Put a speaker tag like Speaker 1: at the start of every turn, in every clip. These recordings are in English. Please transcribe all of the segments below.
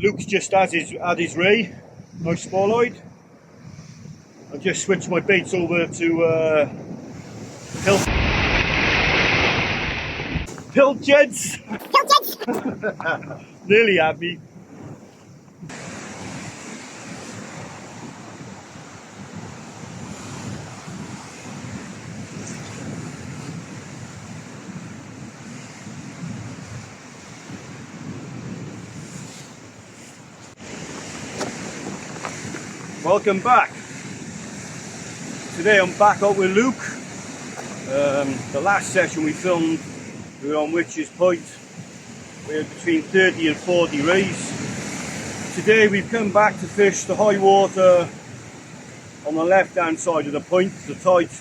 Speaker 1: Luke's just had his ray, nice small-eyed. I've just switched my baits over to pilchards. Nearly had me. Welcome back. Today I'm back out with Luke. The last session we filmed, we were on Witch's Point. We had between 30 and 40 rays. Today we've come back to fish the high water on the left hand side of the point. The tide's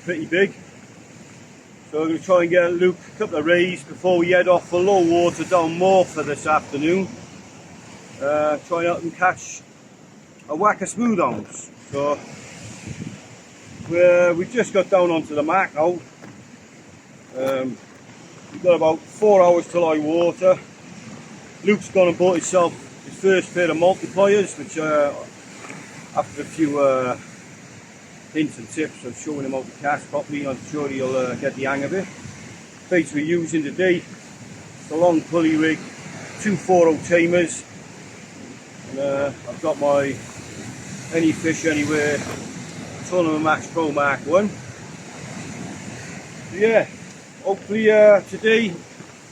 Speaker 1: pretty big. So we're going to try and get Luke a couple of rays before we head off for low water down Morpher this afternoon. Try out and catch a whack of smooth-ons. So we've just got down onto the mark now. We've got about 4 hours till high water. Luke's gone and bought himself his first pair of multipliers, which after a few hints and tips of showing him how to cast properly, I'm sure he'll get the hang of it. Baits we're using today, the long pulley rig, 2 4/0 tamers, and I've got my Any Fish Anywhere Tournament Max Pro Mark 1. So yeah, hopefully today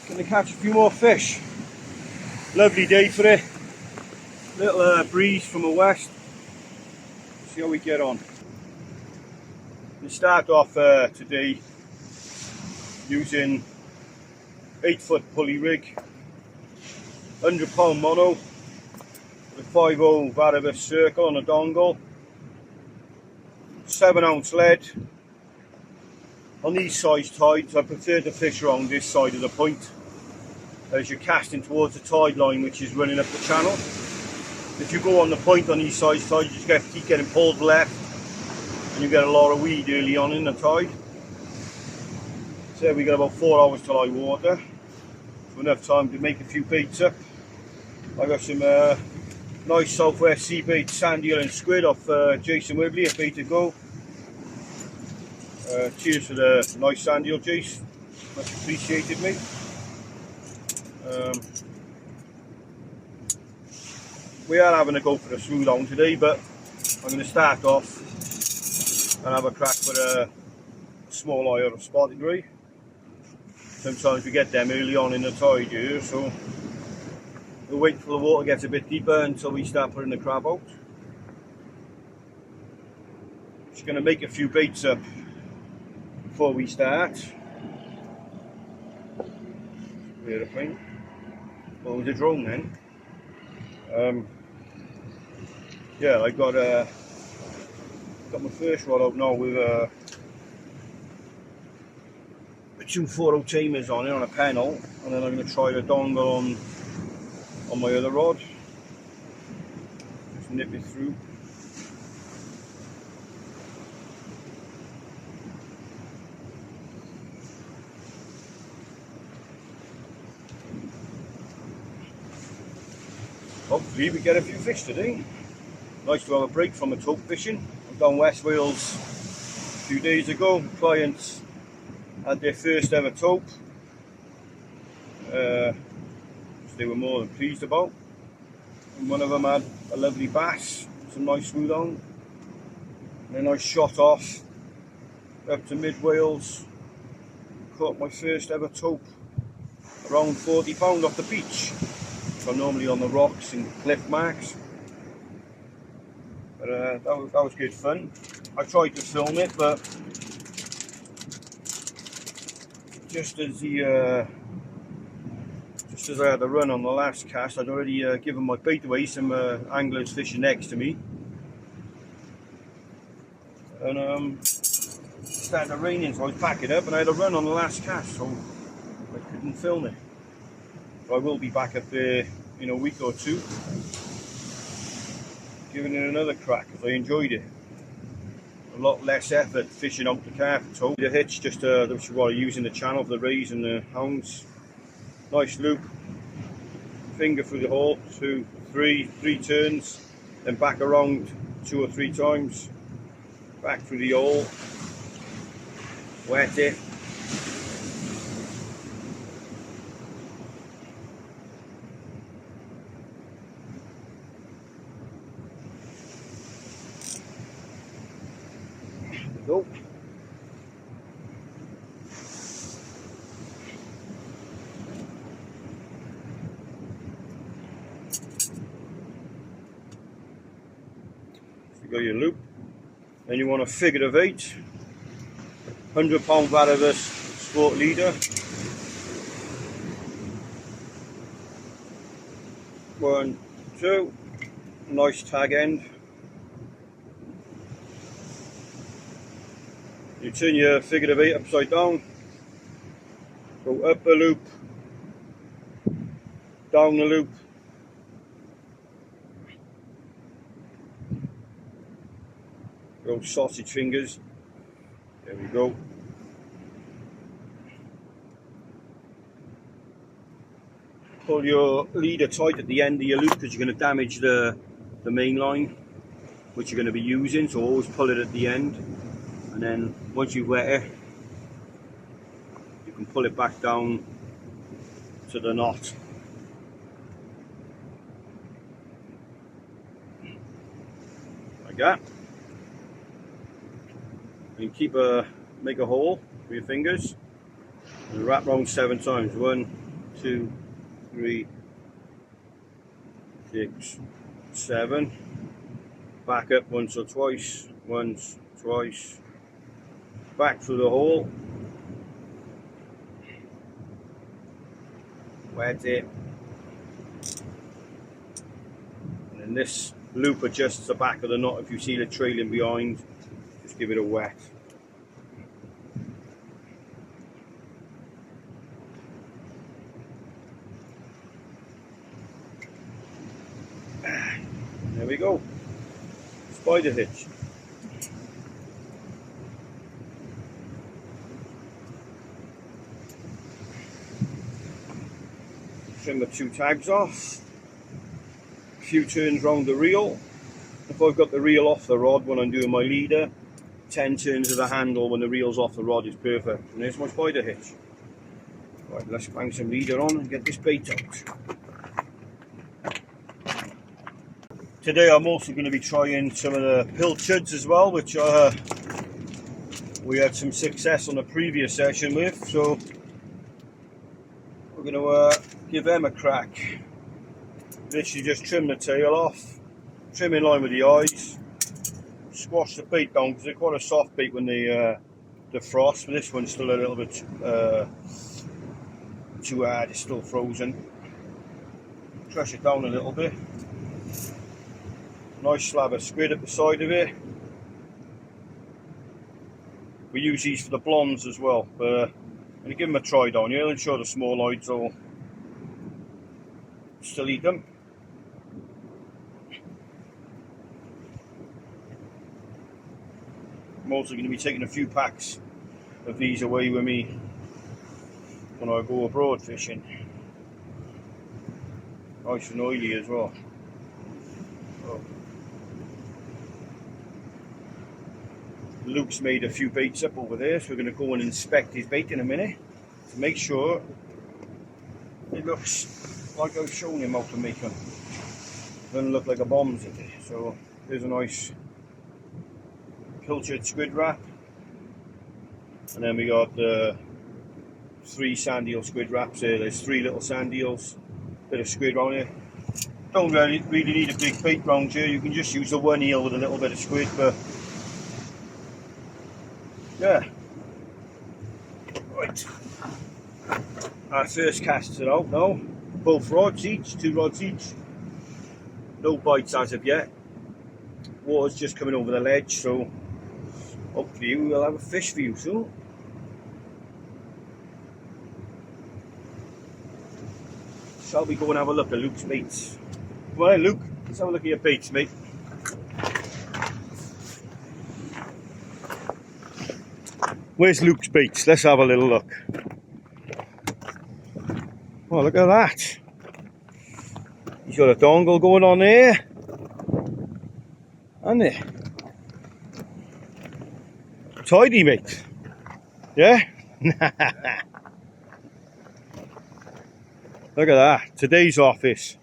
Speaker 1: going to catch a few more fish. Lovely day for it. Little breeze from the west. See how we get on. We start off today using 8-foot pulley rig, 100-pound mono, with a 5/0 Varibus circle on a dongle, 7-ounce lead. On these size tides I prefer to fish around this side of the point as you're casting towards the tide line which is running up the channel. If you go on the point on these size tides, you just keep getting pulled left and you get a lot of weed early on in the tide. So we got about 4 hours till high water, so enough time to make a few baits up. I got some nice southwest sea bait, sand eel and squid off Jason Wibley at Bait to Go. Cheers for the nice sand eel, Jace, much appreciated, mate. We are having a go for the smooth-on today, but I'm going to start off and have a crack with a small eye or a spotted ray. Sometimes we get them early on in the tide here, so we'll wait till the water gets a bit deeper until we start putting the crab out. Just going to make a few baits up before we start. Aeroplane. Well, it was a drone then. Yeah, I got my first rod out now with 2 4/0 tamers on it on a panel, and then I'm going to try the dongle on my other rod. Just nip it through. Hopefully we get a few fish today. Nice to have a break from the tope fishing. I'm down West Wales a few days ago. Clients had their first ever tope, which they were more than pleased about. And one of them had a lovely bass, some nice smooth-on. And then I shot off up to mid Wales, caught my first ever tope, around 40 pound off the beach. I'm normally on the rocks and cliff marks, but that was good fun. I tried to film it, but just as I had a run on the last cast, I'd already given my bait away. Some anglers fishing next to me, and started raining, so I was packing up, and I had a run on the last cast, so I couldn't film it. I will be back up there in a week or two, giving it another crack because I enjoyed it. A lot less effort fishing out the carpet toe. The hitch, just which is what I use in the channel for the rays and the hounds. Nice loop. finger through the hole, three turns, then back around 2 or 3 times, back through the hole, wet it, go. You got your loop, then you want a figure of 8, 100-pound Varivus sport leader, 1, 2, nice tag end. You turn your figure of 8 upside down, go up a loop, down the loop, go sausage fingers, there we go. Pull your leader tight at the end of your loop because you're going to damage the main line which you're going to be using, so always pull it at the end, and then once you've wet it you can pull it back down to the knot. Like that. And make a hole with your fingers and wrap round 7 times. 1, 2, 3, 6, 7. Back up once or twice, twice. Back through the hole. Wet it. And then this loop adjusts the back of the knot. If you see it trailing behind, just give it a wet. There we go. Spider hitch. Trim the 2 tags off. A few turns round the reel. If I've got the reel off the rod when I'm doing my leader, 10 turns of the handle when the reel's off the rod is perfect. And there's my spider hitch. Right, let's bang some leader on and get this bait out. Today I'm also going to be trying some of the pilchards as well, which we had some success on the previous session with, so we're going to give them a crack. Literally just trim the tail off, trim in line with the eyes, squash the bait down because they're quite a soft bait when they defrost, but this one's still a little bit too hard, it's still frozen. Crush it down a little bit. Nice slab of squid at the side of it. We use these for the blondes as well, but I'm going to give them a try down here. I'm sure the small eyes will still eat them. I'm also going to be taking a few packs of these away with me when I go abroad fishing. Nice and oily as well. Oh. Luke's made a few baits up over there, so we're going to go and inspect his bait in a minute to make sure it looks like I've shown him how to make them. Doesn't look like a bomb's in it. So there's a nice pilchard squid wrap, and then we got the 3 sand eel squid wraps here. There's 3 little sand eels, bit of squid on here. Don't really need a big bait round here. You can just use the 1 eel with a little bit of squid, but yeah. Right. Our first casts it out now. Both rods each, 2 rods each. No bites as of yet. Water's just coming over the ledge, so hopefully we'll have a fish for you soon. Shall we go and have a look at Luke's baits? Come on, Luke, let's have a look at your baits, mate. Where's Luke's baits? Let's have a little look. Oh, look at that. He's got a dongle going on there. And there. Tidy, mate. Yeah? Look at that. Today's office.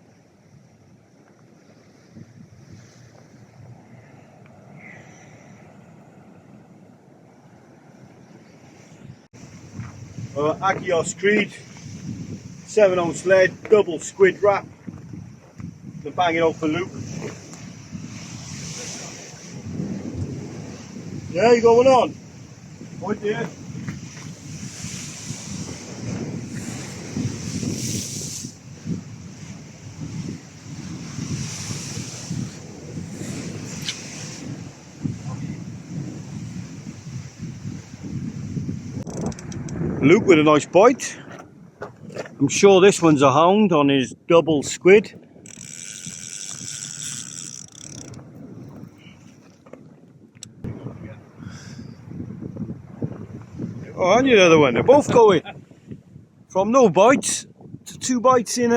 Speaker 1: Agios Creed, 7-ounce lead, double squid wrap. They're banging out for Luke. Yeah, you going on? Right there. Luke with a nice bite. I'm sure this one's a hound on his double squid. Oh, and the other one. They're both going from no bites to 2 bites in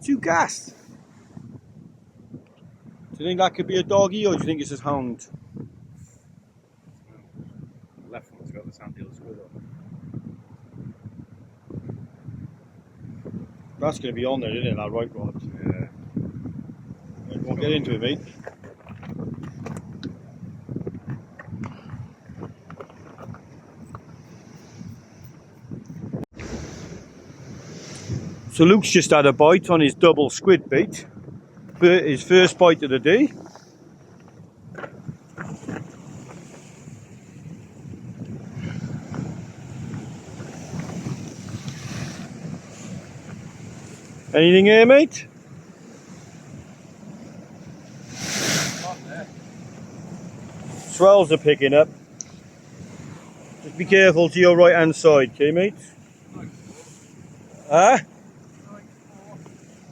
Speaker 1: 2 casts. Do you think that could be a doggy, or do you think it's a hound?
Speaker 2: The left one's got the sandhill squid on.
Speaker 1: That's going to be on there, isn't it, that right rod?
Speaker 2: Yeah.
Speaker 1: Won't get into it, mate. So Luke's just had a bite on his double squid bait. His first bite of the day. Anything here, mate? Swells are picking up. Just be careful to your right hand side, okay, mate? Huh?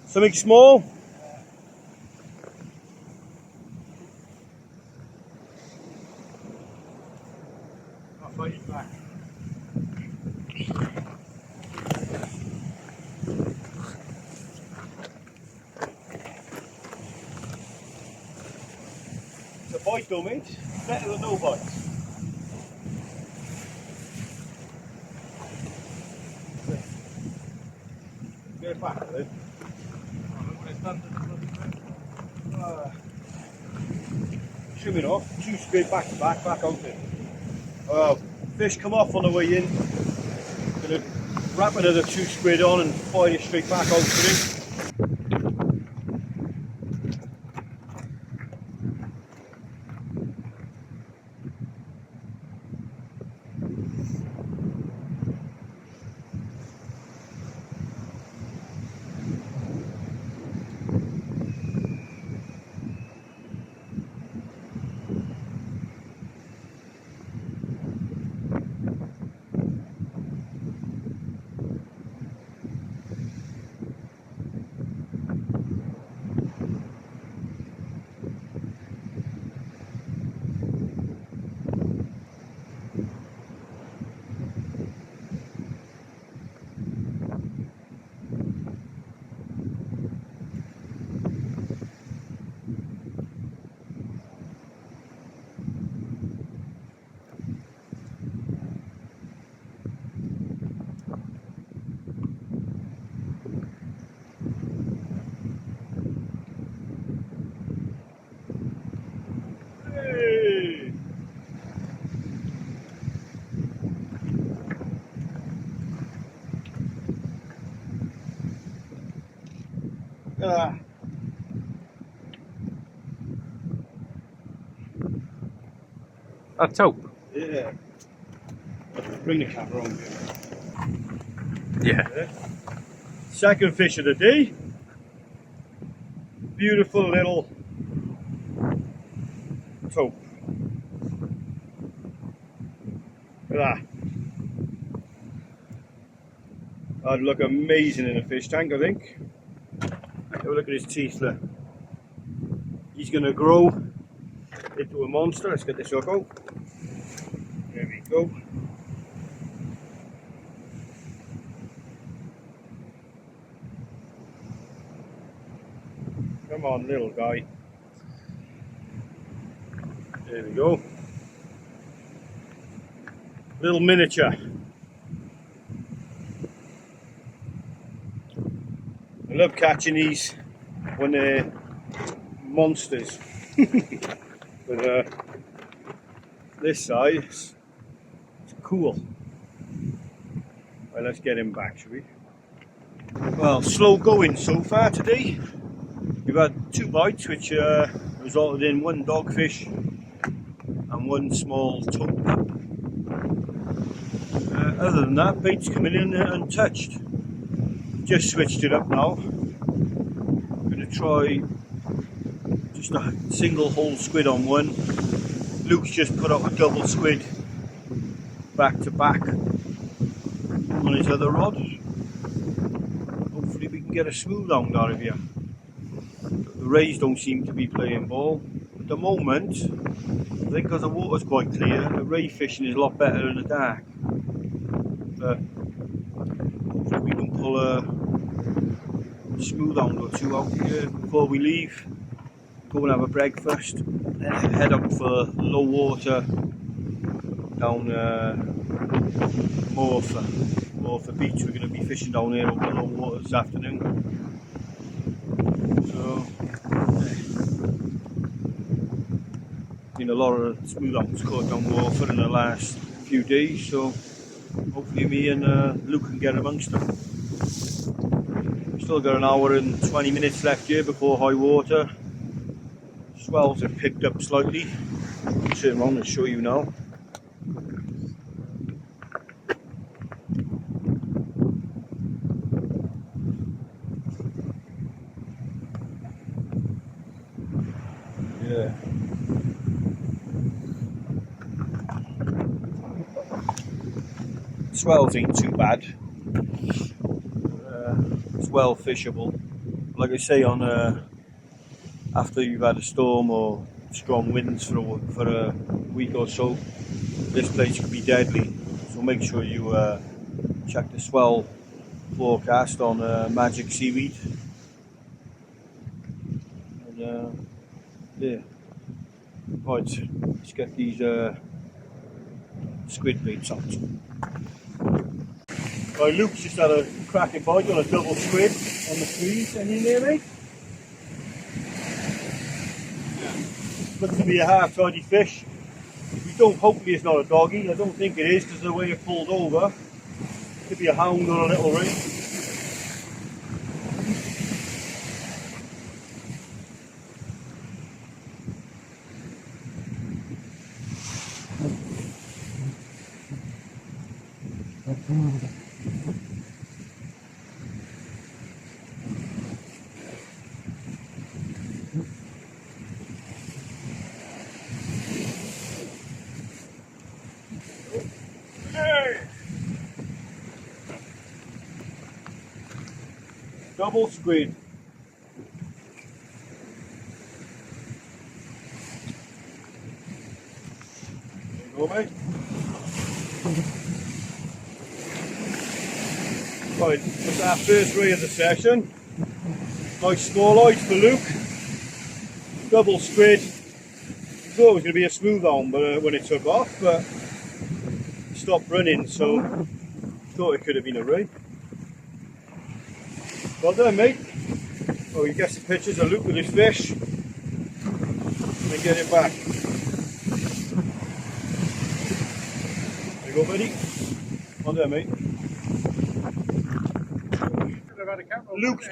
Speaker 1: Something small?
Speaker 2: I'll fight you back.
Speaker 1: It's a bite though, mate. Better than no bite. Get it back, then. Trimming off, 2 squid back to back out there. Oh, fish come off on the way in. Gonna wrap another 2 squid on and fire it straight back out for it.
Speaker 2: A taupe?
Speaker 1: Yeah. Bring the camera on.
Speaker 2: Yeah.
Speaker 1: Second fish of the day. Beautiful little taupe. Look at that. That'd look amazing in a fish tank, I think. Have a look at his teeth there. He's going to grow into a monster. Let's get this hook out. There we go.
Speaker 2: Come on, little guy.
Speaker 1: There we go. Little miniature. I love catching these when they're monsters. But this size, it's cool. Right, let's get him back, shall we? Well, slow going so far today. We've had 2 bites, which resulted in 1 dogfish and 1 small toad pup. Other than that, bait's coming in untouched. Just switched it up now. I'm going to try just a single whole squid on one. Luke's just put up a double squid back to back on his other rod. Hopefully we can get a smooth on out of here. The rays don't seem to be playing ball. At the moment, I think because the water's quite clear, the ray fishing is a lot better in the dark. But hopefully we can pull a smooth on or 2 out here before we leave. Go and have a breakfast, then head up for low water down Morpher Beach. We're going to be fishing down there over low water this afternoon. So, been a lot of smoothhounds caught down Morpher in the last few days, so hopefully me and Luke can get amongst them. Still got an hour and 20 minutes left here before high water. Swells have picked up slightly. I'll turn around and show you now. Yeah. Swells ain't too bad. It's well fishable. Like I say, on after you've had a storm or strong winds for a week or so, this place could be deadly. So make sure you check the swell forecast on Magic Seaweed. And yeah, right, let's get these squid baits out. Right, Luke's just had a cracking bite on a double squid on the trees. Any near me? Looks to be a half-tidy fish. We don't, hopefully it's not a doggy. I don't think it is because of the way it pulled over. Could be a hound or a little ring. Double squid. There you go, mate. Right, that's our first ray of the session. Nice small eyes for Luke. Double squid. I thought it was going to be a smooth on when it took off, but it stopped running, so I thought it could have been a ray. Well done, mate. Oh, you get some pictures of Luke with his fish. And get it back. There you go, buddy. Well done, mate.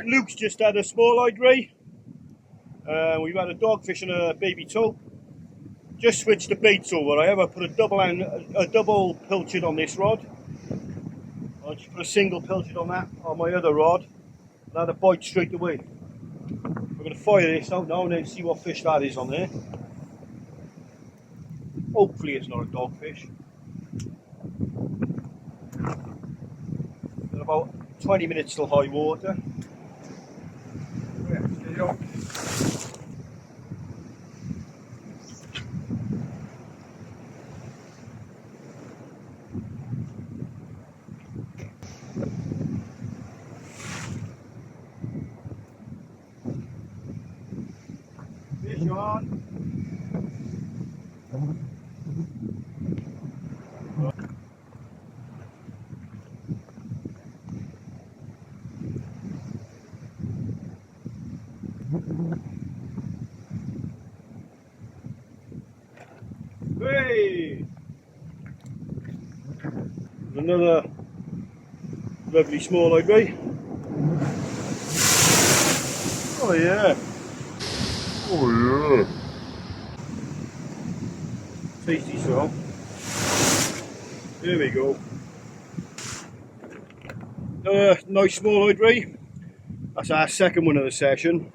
Speaker 1: Luke's just had a small-eyed ray. We've had a dogfish and a baby toad. Just switched the baits over. I put a double pilchard on this rod. I just put a single pilchard on that on my other rod. And I had a bite straight away. We're going to fire this out now and then see what fish that is on there. Hopefully it's not a dogfish. In about 20 minutes till high water. Sean. Hey! Another lovely small ray. Oh yeah. Oh yeah. Tasty so. There we go. Nice small ray. That's our second one of the session.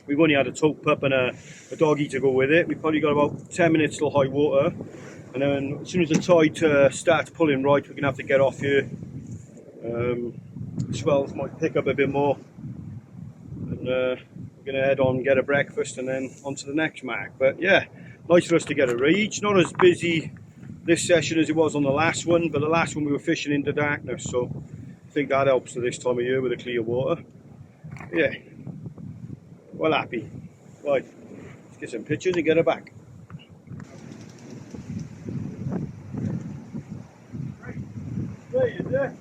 Speaker 1: We've only had a tope pup and a doggy to go with it. We've probably got about 10 minutes till high water. And then as soon as the tide starts pulling right, we're going to have to get off here. Swells might pick up a bit more. And we're going to head on, get a breakfast and then on to the next mark. But yeah, nice for us to get a ray. It's not as busy this session as it was on the last one, but the last one we were fishing into darkness. So I think that helps for this time of year with the clear water. Yeah, well happy. Right, let's get some pictures and get her back. Ray, is there?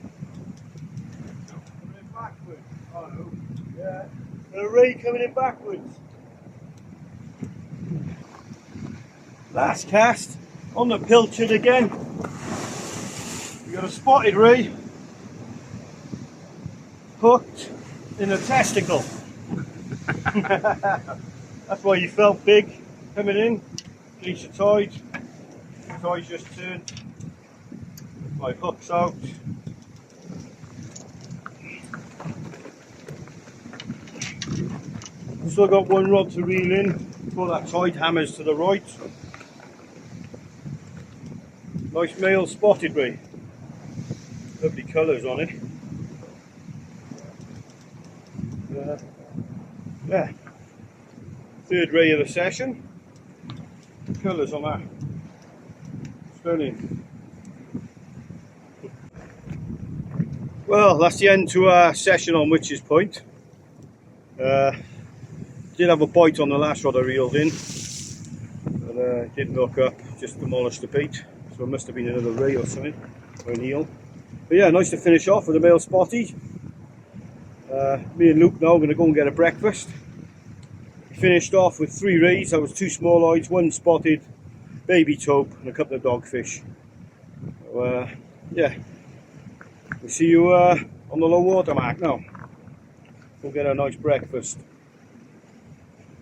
Speaker 1: Coming in backwards. Oh no. Yeah. A ray coming in backwards. Last cast on the pilchard again. We got a spotted ray hooked in a testicle. That's why you felt big coming in. Release the tide. The tide's just turned. My hook's out. Still got one rod to reel in before that tide hammers to the right. Nice male spotted ray. Lovely colours on it. Yeah. Third ray of the session. Colours on that. Stunning. Well, that's the end to our session on Witch's Point. Did have a bite on the last rod I reeled in, but didn't hook up, just demolished the bait. So it must have been another ray or something, or an eel. But yeah, nice to finish off with a male spotty. Me and Luke now are going to go and get a breakfast. Finished off with 3 rays. That was 2 small eyes, 1 spotted, baby tope, and a couple of dogfish. So, yeah, we'll see you on the low water mark now. We'll get a nice breakfast.